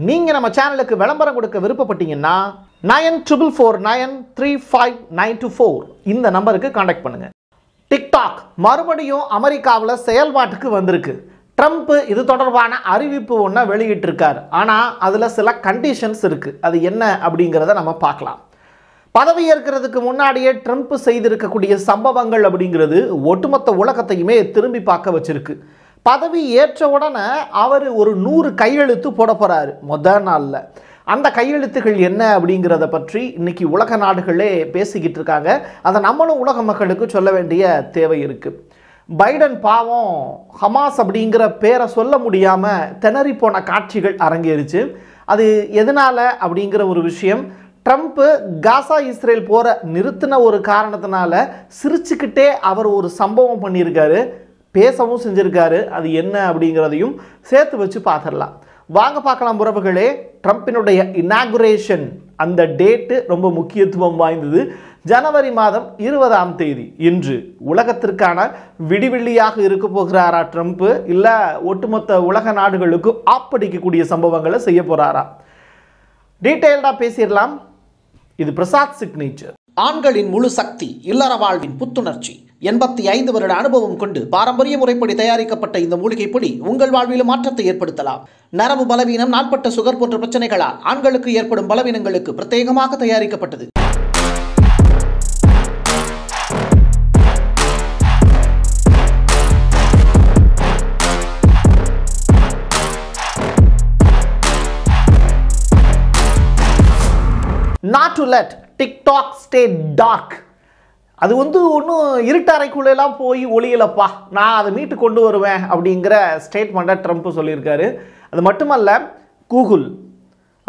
நீங்கள் நம்ம சேனலுக்கு விளம்பரம் கொடுக்க விருப்பப்பட்டீங்கன்னா 9449359224 இந்த நம்பருக்கு காண்டாக்ட் பண்ணுங்கள். டிக்டாக் மறுபடியும் அமெரிக்காவில் செயல்பாட்டுக்கு வந்திருக்கு. ட்ரம்ப் இது தொடர்பான அறிவிப்பு ஒன்று வெளியிட்டிருக்கார். ஆனால் அதில் சில கண்டிஷன்ஸ் இருக்குது. அது என்ன அப்படிங்கிறத நம்ம பார்க்கலாம். பதவியேற்கிறதுக்கு முன்னாடியே ட்ரம்ப் செய்திருக்கக்கூடிய சம்பவங்கள் அப்படிங்கிறது ஒட்டுமொத்த உலகத்தையுமே திரும்பி பார்க்க வச்சிருக்கு. பதவி ஏற்ற உடனே அவர் ஒரு 100 கையெழுத்து போட போகிறாரு முதல் நாளில். அந்த கையெழுத்துகள் என்ன அப்படிங்கிறத பற்றி இன்னைக்கு உலக நாடுகளே பேசிக்கிட்டு இருக்காங்க. அதை நம்மளும் உலக மக்களுக்கு சொல்ல வேண்டிய தேவை இருக்குது. பைடன் பாவம் ஹமாஸ் அப்படிங்கிற பேரை சொல்ல முடியாமல் திணறி போன காட்சிகள் அரங்கேறிச்சு. அது எதனால் அப்படிங்கிற ஒரு விஷயம், ட்ரம்ப்பு காசா இஸ்ரேல் போற நிறுத்தின ஒரு காரணத்தினால சிரிச்சுக்கிட்டே அவர் ஒரு சம்பவம் பண்ணியிருக்காரு, பேசவும் செஞ்சிருக்காரு. அது என்ன அப்படிங்கிறதையும் சேர்த்து வச்சு பார்த்துடலாம். வாங்க பார்க்கலாம் உறவுகளே. ட்ரம்பினுடைய இனாகுரேஷன் அந்த டேட்டு ரொம்ப முக்கியத்துவம் வாய்ந்தது. ஜனவரி மாதம் 20ஆம் தேதி இன்று உலகத்திற்கான விடிவெள்ளியாக இருக்க போகிறாரா ட்ரம்ப், இல்லை ஒட்டுமொத்த உலக நாடுகளுக்கு ஆப்படிக்கக்கூடிய சம்பவங்களை செய்ய போறாரா? டீட்டெயில்டாக பேசிடலாம். இது பிரசாத் சிக்னேச்சர். ஆண்களின் முழு சக்தி, இல்லற வாழ்வின் புத்துணர்ச்சி, 85 வருட அனுபவம் கொண்டு பாரம்பரிய முறைப்படி தயாரிக்கப்பட்ட இந்த மூலிகை பொடி உங்கள் வாழ்வில் மாற்றத்தை ஏற்படுத்தலாம். நரம்பு பலவீனம், நாள்பட்ட சுகர் போன்ற பிரச்சனைகளால் ஆண்களுக்கு ஏற்படும் பலவீனங்களுக்கு பிரத்யேகமாக தயாரிக்கப்பட்டது. Not to let TikTok stay dark. அது ஒன்றும் இருட்டறைக்குள்ளெல்லாம் போய் ஒளியலப்பா, நான் அதை மீட்டு கொண்டு வருவேன் அப்படிங்கிற ஸ்டேட்மெண்ட்டை ட்ரம்ப் சொல்லியிருக்காரு. அது மட்டுமல்ல, கூகுள்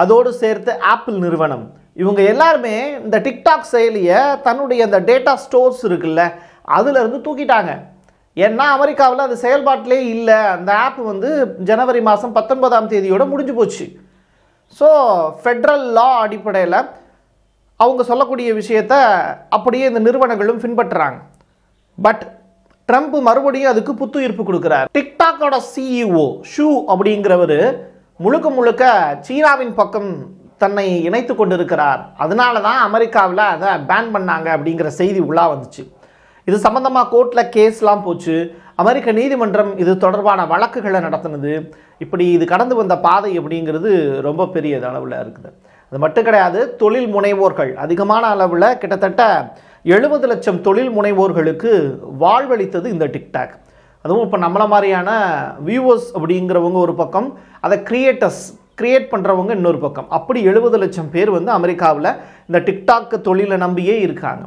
அதோடு சேர்த்து ஆப்பிள் நிறுவனம் இவங்க எல்லாருமே இந்த டிக்டாக் செயலியை தன்னுடைய அந்த டேட்டா ஸ்டோர்ஸ் இருக்குல்ல அதிலிருந்து தூக்கிட்டாங்க. ஏன்னா அமெரிக்காவில் அது செயல்பாட்டிலே இல்லை. அந்த ஆப் ஜனவரி மாதம் 19ஆம் தேதியோட முடிஞ்சு போச்சு. ஸோ ஃபெட்ரல் லா அடிப்படையில் அவங்க சொல்லக்கூடிய விஷயத்தை அப்படியே இந்த நிறுவனங்களும் பின்பற்றுறாங்க. பட் ட்ரம்ப் மறுபடியும் அதுக்கு புத்துயிர்ப்பு கொடுக்குறார். டிக்டாக்கோட சிஇஓ ஷூ அப்படிங்கிறவர் முழுக்க முழுக்க சீனாவின் பக்கம் தன்னை இணைத்து கொண்டிருக்கிறார். அதனால தான் அமெரிக்காவில் அதை பேன் பண்ணாங்க அப்படிங்கிற செய்தி உள்ளா வந்துச்சு. இது சம்பந்தமாக கோர்ட்டில் கேஸ்லாம் போச்சு. அமெரிக்க நீதிமன்றம் இது தொடர்பான வழக்குகளை நடத்தினது. இப்படி இது கடந்து வந்த பாதை அப்படிங்கிறது ரொம்ப பெரிய அளவில் இருக்குது. அது மட்டும் கிடையாது, தொழில் முனைவோர்கள் அதிகமான அளவில் கிட்டத்தட்ட 70 லட்சம் தொழில் முனைவோர்களுக்கு வாழ்வளித்தது இந்த டிக்டாக். அதுவும் இப்போ நம்மள மாதிரியான வியூவர்ஸ் அப்படிங்கிறவங்க ஒரு பக்கம், அதை கிரியேட் பண்ணுறவங்க இன்னொரு பக்கம், அப்படி 70 லட்சம் பேர் அமெரிக்காவில் இந்த டிக்டாக் தொழிலை நம்பியே இருக்காங்க.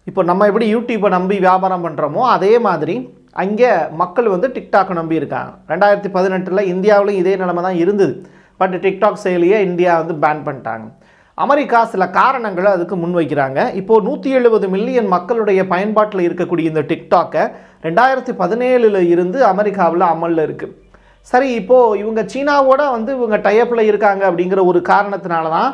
இப்போ நம்ம எப்படி யூடியூப்பை நம்பி வியாபாரம் பண்ணுறோமோ அதே மாதிரி அங்கே மக்கள் டிக்டாக்கை நம்பி இருக்காங்க. 2018 இந்தியாவிலும் இதே நிலைமை தான் இருந்தது. பட் டிக்டாக் செயலியை இந்தியா பேன் பண்ணிட்டாங்க. அமெரிக்கா சில காரணங்களை அதுக்கு முன்வைக்கிறாங்க. இப்போது 170 மில்லியன் மக்களுடைய பயன்பாட்டில் இருக்கக்கூடிய இந்த டிக்டாக்கை 2017 இருந்து அமெரிக்காவில் அமலில் இருக்குது. சரி, இப்போது இவங்க சீனாவோட இவங்க டைப்பில் இருக்காங்க அப்படிங்கிற ஒரு காரணத்தினால தான்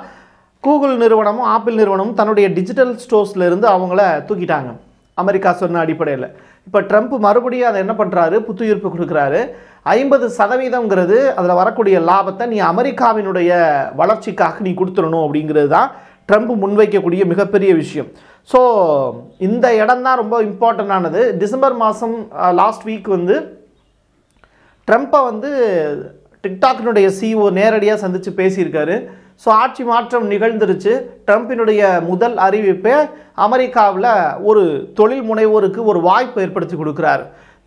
கூகுள் நிறுவனமும் ஆப்பிள் நிறுவனமும் தன்னுடைய டிஜிட்டல் ஸ்டோர்ஸ்லேருந்து அவங்கள தூக்கிட்டாங்க அமெரிக்கா சொன்ன அடிப்படையில். இப்போ ட்ரம்ப் மறுபடியும் அதை என்ன பண்ணுறாரு, புத்துயிர்ப்பு கொடுக்குறாரு. 50% அதில் வரக்கூடிய லாபத்தை நீ அமெரிக்காவினுடைய வளர்ச்சிக்காக நீ கொடுத்துடணும் அப்படிங்கிறது தான் ட்ரம்ப் முன்வைக்கக்கூடிய மிகப்பெரிய விஷயம். ஸோ இந்த இடம் தான் ரொம்ப இம்பார்ட்டண்டானது. டிசம்பர் மாதம் லாஸ்ட் வீக் ட்ரம்ப்பை டிக்டாக்கினுடைய சிஇஓ நேரடியாக சந்தித்து பேசியிருக்காரு. ஸோ ஆட்சி மாற்றம் நிகழ்ந்துருச்சு. ட்ரம்பினுடைய முதல் அறிவிப்பை அமெரிக்காவில் ஒரு தொழில் முனைவோருக்கு ஒரு வாய்ப்பு ஏற்படுத்தி கொடுக்குறாரு.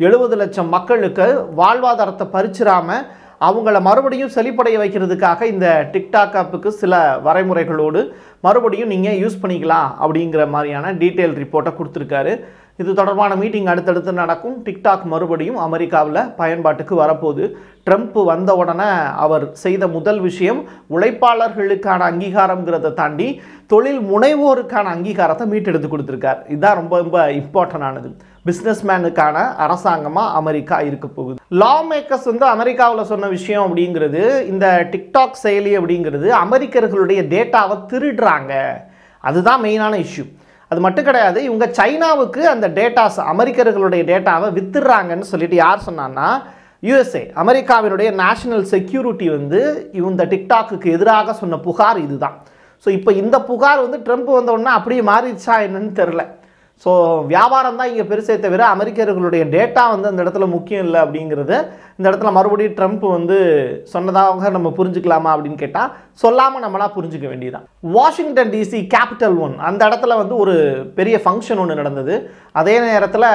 70 லட்சம் மக்களுக்கு வாழ்வாதாரத்தை பறிச்சிடாமல் அவங்கள மறுபடியும் செழிப்படைய வைக்கிறதுக்காக இந்த டிக்டாக் ஆப்புக்கு சில வரைமுறைகளோடு மறுபடியும் நீங்கள் யூஸ் பண்ணிக்கலாம் அப்படிங்கிற மாதிரியான டீட்டெயில் ரிப்போர்ட்டை கொடுத்துருக்காரு. இது தொடர்பான மீட்டிங் அடுத்தடுத்து நடக்கும். டிக்டாக் மறுபடியும் அமெரிக்காவில் பயன்பாட்டுக்கு வரப்போகுது. ட்ரம்ப் வந்த உடனே அவர் செய்த முதல் விஷயம் உழைப்பாளர்களுக்கான அங்கீகாரங்கிறத தாண்டி தொழில் முனைவோருக்கான அங்கீகாரத்தை மீட்டெடுத்து கொடுத்துருக்கார். இதுதான் ரொம்ப ரொம்ப இம்பார்ட்டன்டானது. பிஸ்னஸ்மேனுக்கான அரசாங்கமாக அமெரிக்கா இருக்க போகுது. லா மேக்கர்ஸ் அமெரிக்காவில் சொன்ன விஷயம் அப்படிங்கிறது, இந்த டிக்டாக் செயலி அப்படிங்கிறது அமெரிக்கர்களுடைய டேட்டாவை திருடுறாங்க. அதுதான் மெயினான இஷ்யூ. அது மட்டும் கிடையாது, இவங்க சைனாவுக்கு அந்த டேட்டாஸ் அமெரிக்கர்களுடைய டேட்டாவை வித்துடுறாங்கன்னு சொல்லிட்டு யார் சொன்னான்னா யுஎஸ்ஏ அமெரிக்காவினுடைய நேஷனல் செக்யூரிட்டி வந்து இந்த டிக்டாக்கு எதிராக சொன்ன புகார் இதுதான். ஸோ இப்போ இந்த புகார் வந்து ட்ரம்ப் வந்தோடனே அப்படியே மாறிடுச்சா என்னன்னு தெரில. ஸோ வியாபாரம் தான் இங்கே பெருசே தவிர அமெரிக்கர்களுடைய டேட்டா வந்து அந்த இடத்துல முக்கியம் இல்லை அப்படிங்கிறது இந்த இடத்துல மறுபடியும் ட்ரம்ப் வந்து சொன்னதாக நம்ம புரிஞ்சுக்கலாமா அப்படின்னு கேட்டால் சொல்லாமல் நம்மளா புரிஞ்சுக்க வேண்டியதான். வாஷிங்டன் டிசி கேபிட்டல் 1 அந்த இடத்துல வந்து ஒரு பெரிய ஃபங்க்ஷன் ஒன்று நடந்தது. அதே நேரத்தில்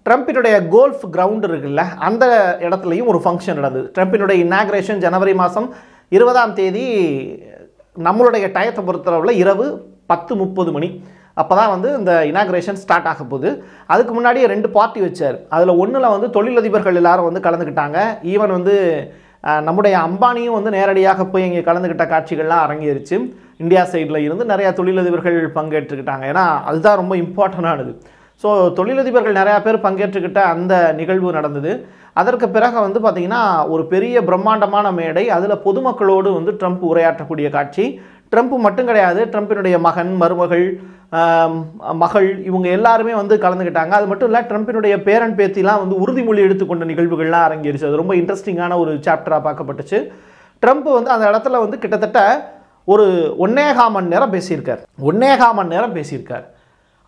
ட்ரம்பினுடைய கோல்ஃப் கிரவுண்ட் இருக்குல்ல அந்த இடத்துலையும் ஒரு ஃபங்க்ஷன் நடந்தது. ட்ரம்பினுடைய இனாக்ரேஷன் ஜனவரி மாதம் 20ஆம் தேதி நம்மளுடைய டயத்தை பொறுத்தளவில் இரவு 10:30 மணி. அப்போ தான் வந்து இந்த இனாக்ரேஷன் ஸ்டார்ட் ஆக போகுது. அதுக்கு முன்னாடியே 2 பார்ட்டி வச்சார். அதில் ஒன்றில் வந்து தொழிலதிபர்கள் எல்லாரும் வந்து கலந்துக்கிட்டாங்க. ஈவன் வந்து நம்முடைய அம்பானியும் வந்து நேரடியாக போய் இங்கே கலந்துக்கிட்ட காட்சிகள்லாம் அரங்கேறிச்சு. இந்தியா சைடில் இருந்து நிறையா தொழிலதிபர்கள் பங்கேற்றுக்கிட்டாங்க. ஏன்னா அதுதான் ரொம்ப இம்பார்ட்டண்டானது. ஸோ தொழிலதிபர்கள் நிறையா பேர் பங்கேற்றுக்கிட்ட அந்த நிகழ்வு நடந்தது. அதற்கு பிறகு வந்து பார்த்திங்கன்னா ஒரு பெரிய பிரம்மாண்டமான மேடை, அதில் பொதுமக்களோடு வந்து ட்ரம்ப் உரையாற்றக்கூடிய காட்சி. ட்ரம்ப் மட்டும் கிடையாது, ட்ரம்பினுடைய மகன், மருமகள், மகள் இவங்க எல்லாருமே வந்து கலந்துக்கிட்டாங்க. அது மட்டும் இல்லை, ட்ரம்பினுடைய பேரன் பேத்திலாம் வந்து உறுதிமொழி எடுத்துக்கொண்ட நிகழ்வுகள்லாம் அரங்கேறிச்சு. அது ரொம்ப இன்ட்ரெஸ்டிங்கான ஒரு சாப்டராக பார்க்கப்பட்டுச்சு. ட்ரம்ப் வந்து அந்த இடத்துல வந்து கிட்டத்தட்ட ஒரு 1.25 மணி நேரம் பேசியிருக்கார். 1.25 மணி நேரம் பேசியிருக்கார்.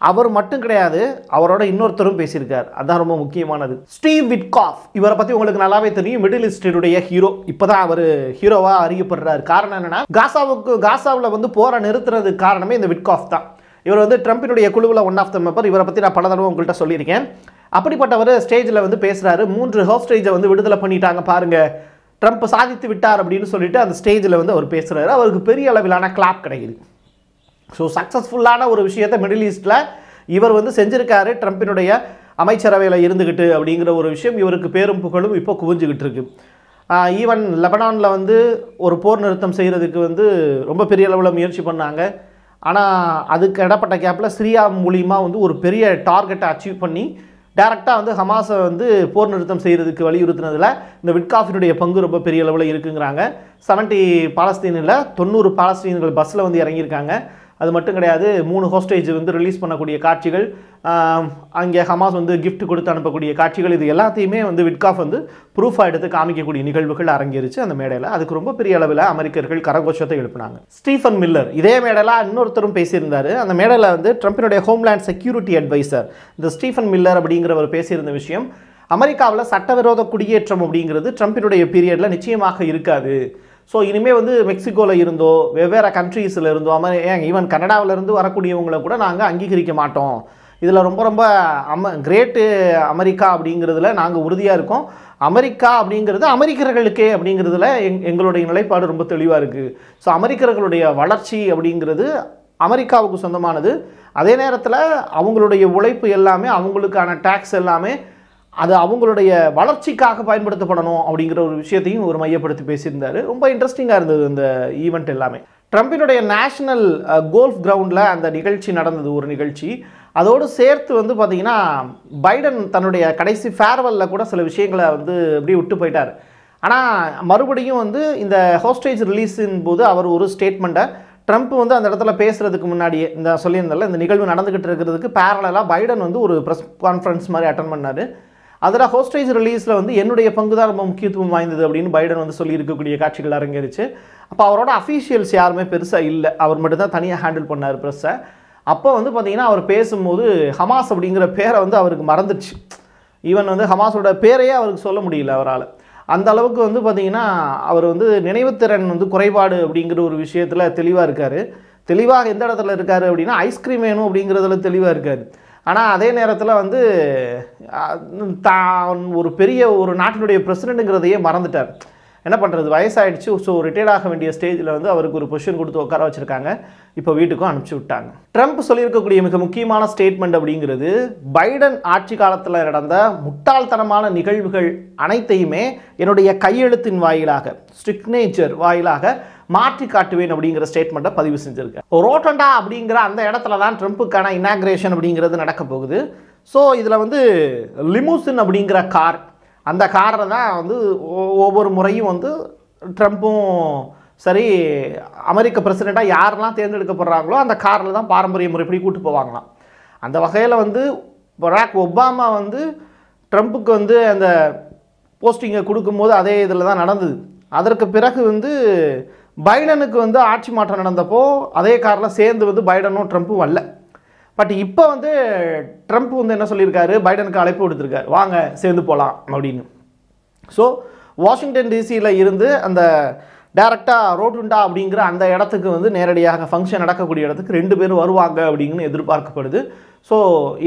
அவர் மட்டும் கிடையாது, அவரோட இன்னொருத்தரும் பேசியிருக்கார். அதுதான் ரொம்ப முக்கியமானது. ஸ்டீவ் விட்காஃப், இவரை பற்றி உங்களுக்கு நல்லாவே தெரியும். மிடில் ஈஸ்டருடைய ஹீரோ. இப்போ தான் அவர் ஹீரோவாக அறியப்படுறார். காரணம் என்னென்னா, காசாவில் வந்து போரை நிறுத்துறதுக்கு காரணமே இந்த விட்காஃப் தான். இவர் வந்து ட்ரம்பினுடைய குழுவில் ஒன் ஆஃப் த மெம்பர். இவரை பற்றி நான் பல தடவை உங்கள்கிட்ட சொல்லியிருக்கேன். அப்படிப்பட்டவர் ஸ்டேஜில் வந்து பேசுகிறாரு. 3 ஹோஸ்டேஜை வந்து விடுதலை பண்ணிட்டாங்க பாருங்கள், ட்ரம்ப் சாதித்து விட்டார் அப்படின்னு சொல்லிட்டு அந்த ஸ்டேஜில் வந்து அவர் பேசுகிறாரு. அவருக்கு பெரிய அளவிலான கிளாப் கிடைக்குது. ஸோ சக்ஸஸ்ஃபுல்லான ஒரு விஷயத்தை மிடில் ஈஸ்டில் இவர் வந்து செஞ்சுருக்காரு. ட்ரம்பினுடைய அமைச்சரவையில் இருந்துக்கிட்டு அப்படிங்கிற ஒரு விஷயம் இவருக்கு பேரும் புகழும் இப்போ குவிஞ்சுக்கிட்டு இருக்கு. ஈவன் லெபனானில் வந்து ஒரு போர் நிறுத்தம் செய்கிறதுக்கு வந்து ரொம்ப பெரிய அளவில் முயற்சி பண்ணாங்க. ஆனால் அதுக்கு இடப்பட்ட கேப்பில் சிரியா மூலியமாக வந்து ஒரு பெரிய டார்கெட்டை அச்சீவ் பண்ணி டேரெக்டாக வந்து ஹமாஸை வந்து போர் நிறுத்தம் செய்கிறதுக்கு வலியுறுத்தினதில் இந்த விட்காஃபினுடைய பங்கு ரொம்ப பெரிய அளவில் இருக்குங்கிறாங்க. 70 பாலஸ்தீனில் 90 பாலஸ்தீன்கள் பஸ்ஸில் வந்து இறங்கியிருக்காங்க. அது மட்டும் கிடையாது, 3 ஹோஸ்டேஜ் வந்து ரிலீஸ் பண்ணக்கூடிய காட்சிகள், அங்கே ஹமாஸ் வந்து கிஃப்ட் கொடுத்து அனுப்பக்கூடிய காட்சிகள், இது எல்லாத்தையுமே வந்து விட்காஃப் வந்து ப்ரூஃபாக எடுத்து காமிக்கக்கூடிய நிகழ்வுகள் அரங்கேறிச்சு அந்த மேடையில். அதுக்கு ரொம்ப பெரிய அளவில் அமெரிக்கர்கள் கரகோஷத்தை எழுப்பினாங்க. ஸ்டீஃபன் மில்லர் இதே மேடையில் இன்னொருத்தரும் பேசியிருந்தார். அந்த மேடையில் வந்து ட்ரம்பினுடைய ஹோம்லேண்ட் செக்யூரிட்டி அட்வைசர் இந்த ஸ்டீஃபன் மில்லர் அப்படிங்கிறவர் பேசியிருந்த விஷயம், அமெரிக்காவில் சட்டவிரோத குடியேற்றம் அப்படிங்கிறது ட்ரம்பினுடைய பீரியடில் நிச்சயமாக இருக்காது. ஸோ இனிமேல் வந்து மெக்சிகோவில் இருந்தோ வெவ்வேறு கண்ட்ரீஸில் இருந்தோ ஈவன் கனடாவிலேருந்து வரக்கூடியவங்களை கூட நாங்கள் அங்கீகரிக்க மாட்டோம். இதில் ரொம்ப ரொம்ப கிரேட்டு அமெரிக்கா அப்படிங்கிறதுல நாங்கள் உறுதியாக இருக்கோம். அமெரிக்கா அப்படிங்கிறது அமெரிக்கர்களுக்கே அப்படிங்கிறதுல எங்களுடைய நிலைப்பாடு ரொம்ப தெளிவாக இருக்குது. ஸோ அமெரிக்கர்களுடைய வளர்ச்சி அப்படிங்கிறது அமெரிக்காவுக்கு சொந்தமானது. அதே நேரத்தில் அவங்களுடைய உழைப்பு எல்லாமே, அவங்களுக்கான டேக்ஸ் எல்லாமே அது அவங்களுடைய வளர்ச்சிக்காக பயன்படுத்தப்படணும் அப்படிங்கிற ஒரு விஷயத்தையும் ஒரு மையப்படுத்தி பேசியிருந்தார். ரொம்ப இன்ட்ரெஸ்டிங்காக இருந்தது இந்த ஈவெண்ட் எல்லாமே. ட்ரம்பினுடைய நேஷனல் கோல்ஃப் கிரவுண்டில் அந்த நிகழ்ச்சி நடந்தது, ஒரு நிகழ்ச்சி. அதோடு சேர்த்து வந்து பார்த்திங்கன்னா பைடன் தன்னுடைய கடைசி ஃபேர்வெல்லில் கூட சில விஷயங்களை வந்து அப்படியே விட்டு போயிட்டார். ஆனால் மறுபடியும் வந்து இந்த ஹோஸ்டேஜ் ரிலீஸின் போது அவர் ஒரு ஸ்டேட்மெண்ட்டை ட்ரம்ப் வந்து அந்த இடத்துல பேசுகிறதுக்கு முன்னாடியே இந்த சொல்லியிருந்தால இந்த நிகழ்வு நடந்துக்கிட்டு இருக்கிறதுக்கு பேரலாக பைடன் வந்து ஒரு ப்ரெஸ் கான்ஃபரன்ஸ் மாதிரி அட்டன் பண்ணார். அதில் ஹோஸ்டேஜ் ரிலீஸில் வந்து என்னுடைய பங்கு தான் ரொம்ப முக்கியத்துவம் வாய்ந்தது அப்படின்னு பைடன் வந்து சொல்லியிருக்கக்கூடிய காட்சிகள் அரங்கேறிச்சு. அப்போ அவரோட அஃபீஷியல்ஸ் யாருமே பெருசாக இல்லை, அவர் மட்டும் தான் தனியாக ஹேண்டில் பண்ணார் ப்ரெஸ்ஸை. அப்போ வந்து பார்த்திங்கன்னா அவர் பேசும்போது ஹமாஸ் அப்படிங்கிற பேரை வந்து அவருக்கு மறந்துடுச்சு. ஈவன் வந்து ஹமாஸோட பேரையே அவருக்கு சொல்ல முடியல அவரால். அந்த அளவுக்கு வந்து பார்த்திங்கன்னா அவர் வந்து நினைவுத்திறன் வந்து குறைபாடு அப்படிங்கிற ஒரு விஷயத்தில் தெளிவாக இருக்கார். தெளிவாக எந்த இடத்துல இருக்கார் அப்படின்னா ஐஸ்கிரீம் வேணும் அப்படிங்கிறதுல தெளிவாக இருக்கார். ஆனால் அதே நேரத்தில் வந்து தான் ஒரு பெரிய ஒரு நாட்டினுடைய பிரசிடெண்ட்டுங்கிறதையே மறந்துட்டார். என்ன பண்ணுறது, வயசாகிடுச்சு. ஸோ ரிட்டையர்ட் ஆக வேண்டிய ஸ்டேஜில் வந்து அவருக்கு ஒரு பொசிஷன் கொடுத்து உட்கார வச்சுருக்காங்க. இப்போ வீட்டுக்கும் அனுப்பிச்சி விட்டாங்க. ட்ரம்ப் சொல்லியிருக்கக்கூடிய மிக முக்கியமான ஸ்டேட்மெண்ட் அப்படிங்கிறது, பைடன் ஆட்சி காலத்தில் நடந்த முட்டாள்தனமான நிகழ்வுகள் அனைத்தையுமே என்னுடைய கையெழுத்தின் வாயிலாக, சிக்னேச்சர் வாயிலாக மாற்றி காட்டுவேன் அப்படிங்கிற ஸ்டேட்மெண்ட்டை பதிவு செஞ்சுருக்கேன். ரோட்டண்டா அப்படிங்கிற அந்த இடத்துல தான் ட்ரம்ப்புக்கான இனாக்ரேஷன் அப்படிங்கிறது நடக்க போகுது. ஸோ இதில் வந்து லிமூசின் அப்படிங்கிற கார், அந்த காரில் தான் வந்து ஒவ்வொரு முறையும் வந்து ட்ரம்ப்பும் சரி அமெரிக்க பிரசிடெண்ட்டாக யாரெல்லாம் தேர்ந்தெடுக்கப்படுறாங்களோ அந்த காரில் தான் பாரம்பரிய முறைப்படி கூட்டு போவாங்களாம். அந்த வகையில் வந்து பராக் ஒபாமா வந்து ட்ரம்ப்புக்கு வந்து அந்த போஸ்டிங்கை கொடுக்கும்போது அதே இதில் தான் நடந்தது. அதற்கு பிறகு வந்து பைடனுக்கு வந்து ஆட்சி மாற்றம் நடந்தப்போ அதே காரில் சேர்ந்து வந்து பைடனும் ட்ரம்ப்பும் வரல. பட் இப்போ வந்து ட்ரம்ப் வந்து என்ன சொல்லியிருக்காரு, பைடனுக்கு அழைப்பு கொடுத்துருக்காரு, வாங்க சேர்ந்து போகலாம் அப்படின்னு. ஸோ வாஷிங்டன் டிசியில் இருந்து அந்த டைரெக்டாக ரோட்டுண்டா அப்படிங்கிற அந்த இடத்துக்கு வந்து நேரடியாக ஃபங்க்ஷன் நடக்கக்கூடிய இடத்துக்கு 2 பேரும் வருவாங்க அப்படிங்கன்னு எதிர்பார்க்கப்படுது. ஸோ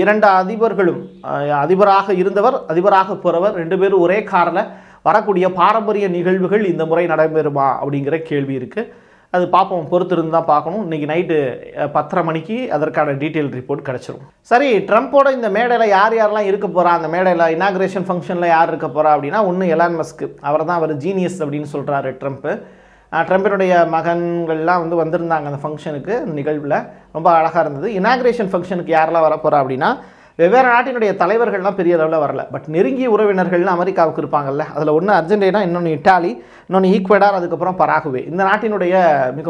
2 அதிபர்களும், அதிபராக இருந்தவர் அதிபராக போகிறவர் 2 பேரும் ஒரே காரில் வரக்கூடிய பாரம்பரிய நிகழ்வுகள் இந்த முறை நடைபெறுமா அப்படிங்கிற கேள்வி இருக்குது. அது பார்ப்போம், பொறுத்திருந்து தான் பார்க்கணும். இன்றைக்கி நைட்டு 10:30 மணிக்கு அதற்கான டீட்டெயில் ரிப்போர்ட் கிடச்சிரும். சரி, ட்ரம்ப்போட இந்த மேடையில் யார் யாரெல்லாம் இருக்க போகிறா, அந்த மேடையில் இனாக்ரேஷன் ஃபங்க்ஷனில் யார் இருக்க போகிறா அப்படின்னா, ஒன்று எலான் மஸ்க், அவர் ஜீனியஸ் அப்படின்னு சொல்கிறாரு ட்ரம்ப்பு. ட்ரம்பினுடைய மகன்கள்லாம் வந்து வந்திருந்தாங்க அந்த ஃபங்க்ஷனுக்கு, நிகழ்வில் ரொம்ப அழகாக இருந்தது. இனாக்ரேஷன் ஃபங்க்ஷனுக்கு யாரெல்லாம் வரப்போகிறா அப்படின்னா, வெவ்வேறு நாட்டினுடைய தலைவர்கள்லாம் பெரிய அளவில் வரல, பட் நெருங்கிய உறவினர்கள்னு அமெரிக்காவுக்கு இருப்பாங்கல்ல, அதில் ஒன்று அர்ஜென்டினா, இன்னொன்று இட்டாலி, இன்னொன்று ஈக்வடார், அதுக்கப்புறம் பராகுவே. இந்த நாட்டினுடைய மிக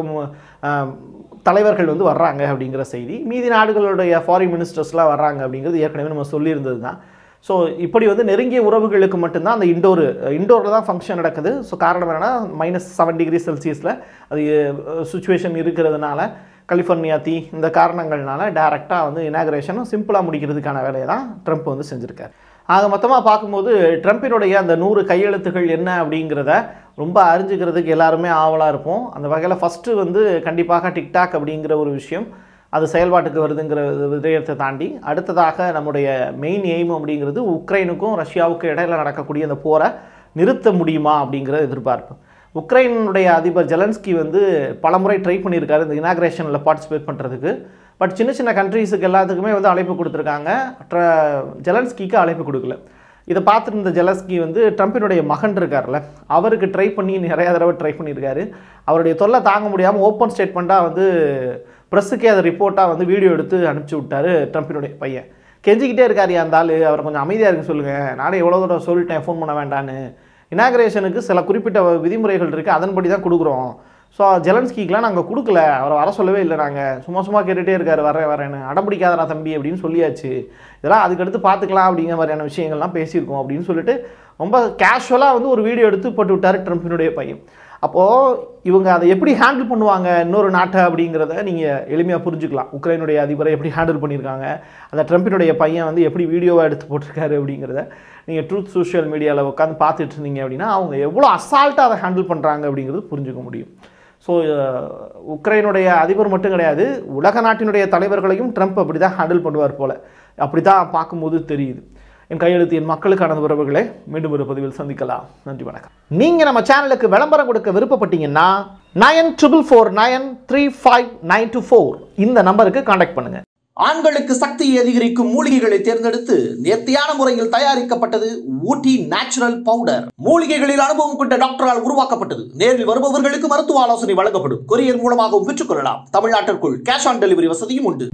தலைவர்கள் வந்து வர்றாங்க அப்படிங்கிற செய்தி. மீதி நாடுகளுடைய ஃபாரின் மினிஸ்டர்ஸ்லாம் வர்றாங்க அப்படிங்கிறது ஏற்கனவே நம்ம சொல்லியிருந்தது தான். ஸோ இப்படி வந்து நெருங்கிய உறவுகளுக்கு மட்டும்தான் அந்த இண்டோரில் தான் ஃபங்க்ஷன் நடக்குது. ஸோ காரணம் என்னென்னா -7 டிகிரி செல்சியஸில் அது சுச்சுவேஷன் இருக்கிறதுனால, கலிஃபோர்னியா தீ, இந்த காரணங்கள்னால டைரெக்டாக வந்து இனாக்ரேஷனும் சிம்பிளாக முடிக்கிறதுக்கான வேலையை தான் ட்ரம்ப் வந்து செஞ்சுருக்காரு. ஆக மொத்தமாக பார்க்கும்போது ட்ரம்பினுடைய அந்த 100 கையெழுத்துகள் என்ன அப்படிங்கிறத ரொம்ப அறிஞ்சிக்கிறதுக்கு எல்லாருமே ஆவலாக இருப்போம். அந்த வகையில் ஃபஸ்ட்டு வந்து கண்டிப்பாக டிக்டாக் அப்படிங்கிற ஒரு விஷயம் அது செயல்பாட்டுக்கு வருதுங்கிற விடயத்தை தாண்டி, அடுத்ததாக நம்முடைய மெயின் எய்ம் அப்படிங்கிறது உக்ரைனுக்கும் ரஷ்யாவுக்கும் இடையில நடக்கக்கூடிய அந்த போரை நிறுத்த முடியுமா அப்படிங்கிற எதிர்பார்ப்பு. உக்ரைனுடைய அதிபர் ஜெலன்ஸ்கி வந்து பலமுறை ட்ரை பண்ணியிருக்காரு இந்த இனாக்ரேஷனில் பார்ட்டிசிபேட் பண்ணுறதுக்கு. பட் சின்ன சின்ன கண்ட்ரீஸுக்கு எல்லாத்துக்குமே வந்து அழைப்பு கொடுத்துருக்காங்க, ஜெலன்ஸ்கிக்கு அழைப்பு கொடுக்கல. இதை பார்த்துருந்த ஜெலன்ஸ்கி வந்து ட்ரம்பினுடைய மகன் இருக்கார்ல, அவருக்கு ட்ரை பண்ணி நிறையா தடவை ட்ரை பண்ணியிருக்காரு. அவருடைய தொல்லை தாங்க முடியாமல் ஓப்பன் ஸ்டேட்மெண்ட்டாக வந்து ப்ரெஸ்ஸுக்கே அதை ரிப்போர்ட்டாக வந்து வீடியோ எடுத்து அனுப்பிச்சி விட்டார் ட்ரம்பினுடைய பையன். கெஞ்சிக்கிட்டே இருக்கார் அந்த ஆள், அவர் கொஞ்சம் அமைதியாக இருக்க சொல்லுங்கள், நானே எவ்வளோ தடவை சொல்லிட்டேன் ஃபோன் பண்ண வேண்டான்னு, இனாக்ரேஷனுக்கு சில குறிப்பிட்ட விதிமுறைகள் இருக்குது, அதன்படி தான் கொடுக்குறோம். ஸோ ஜெலன்ஸ்கிக்கெலாம் நாங்கள் கொடுக்கல, அவரை வர சொல்லவே இல்லை, நாங்கள் சும்மா கேட்டுகிட்டே இருக்கார் வரேன்னு, அடம்பிடிக்காதரா தம்பி அப்படின்னு சொல்லியாச்சு, இதெல்லாம் அதுக்கடுத்து பார்த்துக்கலாம் அப்படிங்கிற மாதிரியான விஷயங்கள்லாம் பேசியிருக்கோம் அப்படின்னு சொல்லிட்டு ரொம்ப கேஷுவலாக வந்து ஒரு வீடியோ எடுத்து போட்டு விட்டார் ட்ரம்பினுடைய பையன். அப்போது இவங்க அதை எப்படி ஹேண்டில் பண்ணுவாங்க இன்னொரு நாட்டை அப்படிங்கிறத நீங்கள் எளிமையாக புரிஞ்சுக்கலாம். உக்ரைனுடைய அதிபரை எப்படி ஹேண்டில் பண்ணியிருக்காங்க, அந்த ட்ரம்பினுடைய பையன் வந்து எப்படி வீடியோவாக எடுத்து போட்டிருக்காரு அப்படிங்கிறத நீங்கள் ட்ரூத் சோஷியல் மீடியாவில் உட்காந்து பார்த்துட்டு இருந்தீங்க அப்படின்னா, அவங்க எவ்வளோ அசால்ட்டாக அதை ஹேண்டில் பண்ணுறாங்க அப்படிங்கிறது புரிஞ்சுக்க முடியும். ஸோ உக்ரைனுடைய அதிபர் மட்டும் கிடையாது, உலக நாட்டினுடைய தலைவர்களையும் ட்ரம்ப் அப்படி தான் ஹேண்டில் பண்ணுவார் போல், அப்படி தான் பார்க்கும்போது தெரியுது. என் கையெழுத்து என் மக்களுக்கான உறவுகளை மீண்டும் ஒரு பதிவில் சந்திக்கலாம். நன்றி, வணக்கம். நீங்கள் நம்ம சேனலுக்கு விளம்பரம் கொடுக்க விருப்பப்பட்டீங்கன்னா 9444335924 இந்த நம்பருக்கு கான்டாக்ட் பண்ணுங்க. ஆண்களுக்கு சக்தியை அதிகரிக்கும் மூலிகைகளை தேர்ந்தெடுத்து நேர்த்தியான முறையில் தயாரிக்கப்பட்டது ஊட்டி நேச்சுரல் பவுடர். மூலிகைகளில் அனுபவம் கொண்ட டாக்டரால் உருவாக்கப்பட்டது. நேரில் வருபவர்களுக்கு மருத்துவ ஆலோசனை வழங்கப்படும். கொரியர் மூலமாகவும் பெற்றுக்கொள்ளலாம். தமிழ்நாட்டிற்குள் கேஷ் ஆன் டெலிவரி வசதியும் உண்டு.